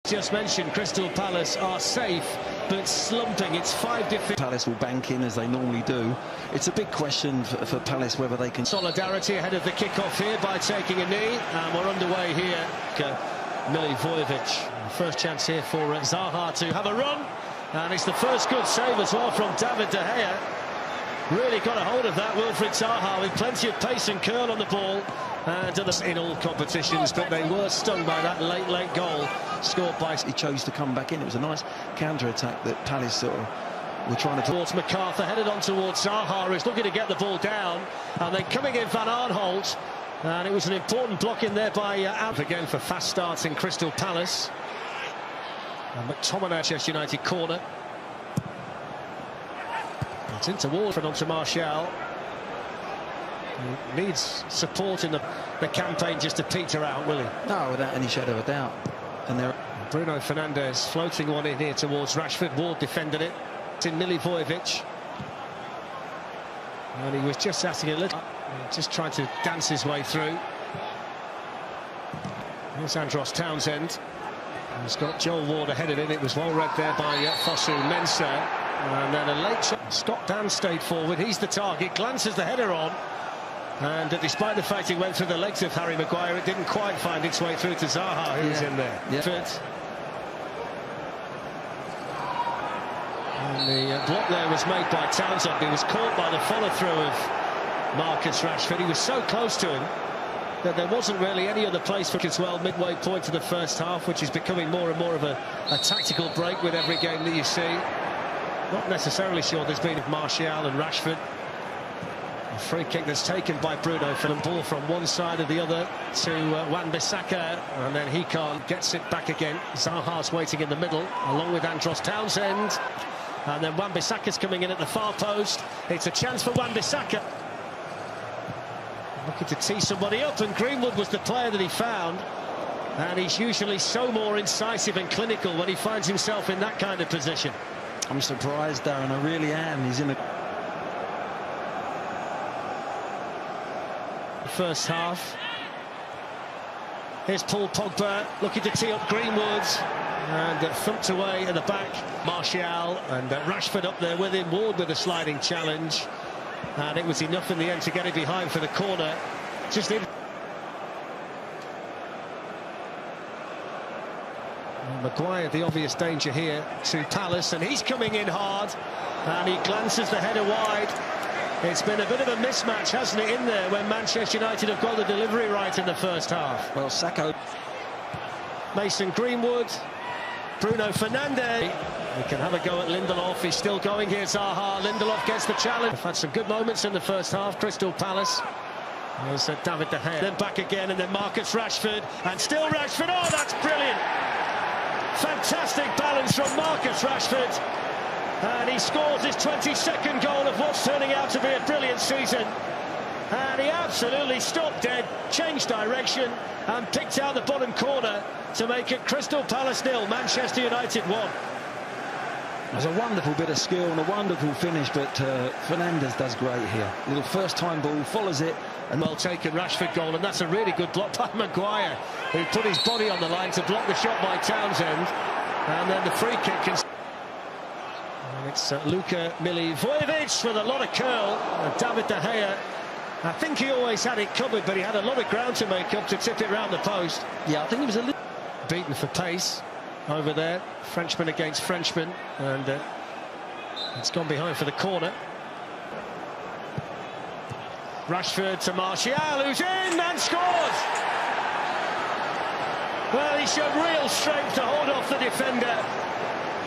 Just mentioned Crystal Palace are safe but slumping. It's 5 different. Palace will bank in as they normally do. It's a big question for Palace whether they can. Solidarity ahead of the kick-off here by taking a knee, and we're underway here. Milivojevic, first chance here for Zaha to have a run, and it's the first good save as well from David De Gea. Really got a hold of that, Wilfried Zaha, with plenty of pace and curl on the ball. And in all competitions, but they were stung by that late goal scored by. He chose to come back in. It was a nice counter-attack that Palace sort of were trying to. Towards MacArthur, headed on towards Zaha, who's looking to get the ball down, and then coming in Van Aanholt, and it was an important block in there by again for fast starts in Crystal Palace. And McTominay, Manchester United corner. It's into Ward and onto Martial. He needs support in the campaign just to peter out, will he? No, without any shadow of a doubt. And there, Bruno Fernandes floating one in here towards Rashford. Ward defended it. It's in Milivojevic. And he was just asking a little, just trying to dance his way through. Here's Andros Townsend. He's got Joel Ward ahead of him. It was well read there by Fosu Mensah. And then a late shot. Scott Dan stayed forward. He's the target. Glances the header on. And despite the fact it went through the legs of Harry Maguire, it didn't quite find its way through to Zaha, who was in there. Yeah. And the block there was made by Townsend. He was caught by the follow-through of Marcus Rashford. He was so close to him that there wasn't really any other place for as well. Midway point to the first half, which is becoming more and more of a tactical break with every game that you see. Not necessarily sure there's been of Martial and Rashford. A free kick that's taken by Bruno Fernandes. Ball from one side or the other to Wan-Bissaka, and then he can't. Gets it back again. Zaha's waiting in the middle, along with Andros Townsend. And then Wan-Bissaka's coming in at the far post. It's a chance for Wan-Bissaka. Looking to tee somebody up, and Greenwood was the player that he found. And he's usually so more incisive and clinical when he finds himself in that kind of position. I'm surprised, Darren. I really am. He's in the first half. Here's Paul Pogba looking to tee up Greenwood, and thumped away at the back. Martial and Rashford up there with him. Ward with a sliding challenge, and it was enough in the end to get it behind for the corner. Just in. Maguire, the obvious danger here to Palace, and he's coming in hard, and he glances the header wide. It's been a bit of a mismatch, hasn't it, in there when Manchester United have got the delivery right in the first half. Well, Sacco, Mason Greenwood, Bruno Fernandes. We can have a go at Lindelof. He's still going here. Zaha. Lindelof gets the challenge. They've had some good moments in the first half. Crystal Palace. There's David De Gea. Then back again, and then Marcus Rashford, and still Rashford. Oh, that's brilliant! Fantastic balance from Marcus Rashford. And he scores his 22nd goal of what's turning out to be a brilliant season. And he absolutely stopped dead, changed direction, and picked out the bottom corner to make it Crystal Palace 0, Manchester United 1. There's a wonderful bit of skill and a wonderful finish, but Fernandes does great here. Little first-time ball, follows it. And well taken Rashford goal, and that's a really good block by Maguire, who put his body on the line to block the shot by Townsend. And then the free kick can... And it's Luka Milivojevic with a lot of curl. And David De Gea, I think he always had it covered, but he had a lot of ground to make up to tip it round the post. Yeah, I think he was a little... Beaten for pace over there. Frenchman against Frenchman, and it's gone behind for the corner. Rashford to Martial, who's in and scores! Well, he showed real strength to hold off the defender.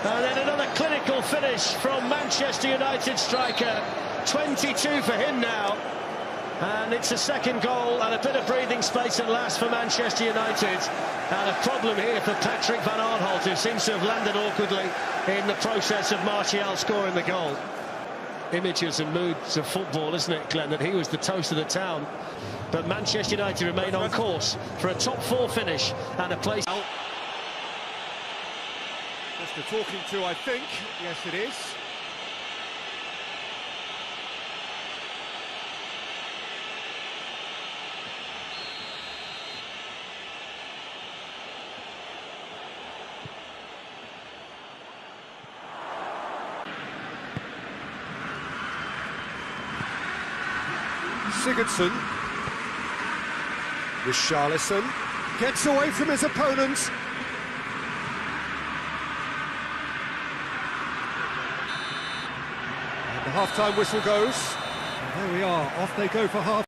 And then another clinical finish from Manchester United striker. 22 for him now. And it's a second goal and a bit of breathing space at last for Manchester United. And a problem here for Patrick Van Aanholt, who seems to have landed awkwardly in the process of Martial scoring the goal. Images and moods of football, isn't it, Glenn, that he was the toast of the town. But Manchester United remain on course for a top 4 finish and a place... Just a talking to, I think. Yes, it is. Sigurdsson. Richarlison gets away from his opponent. And the half-time whistle goes. And there we are, off they go for half.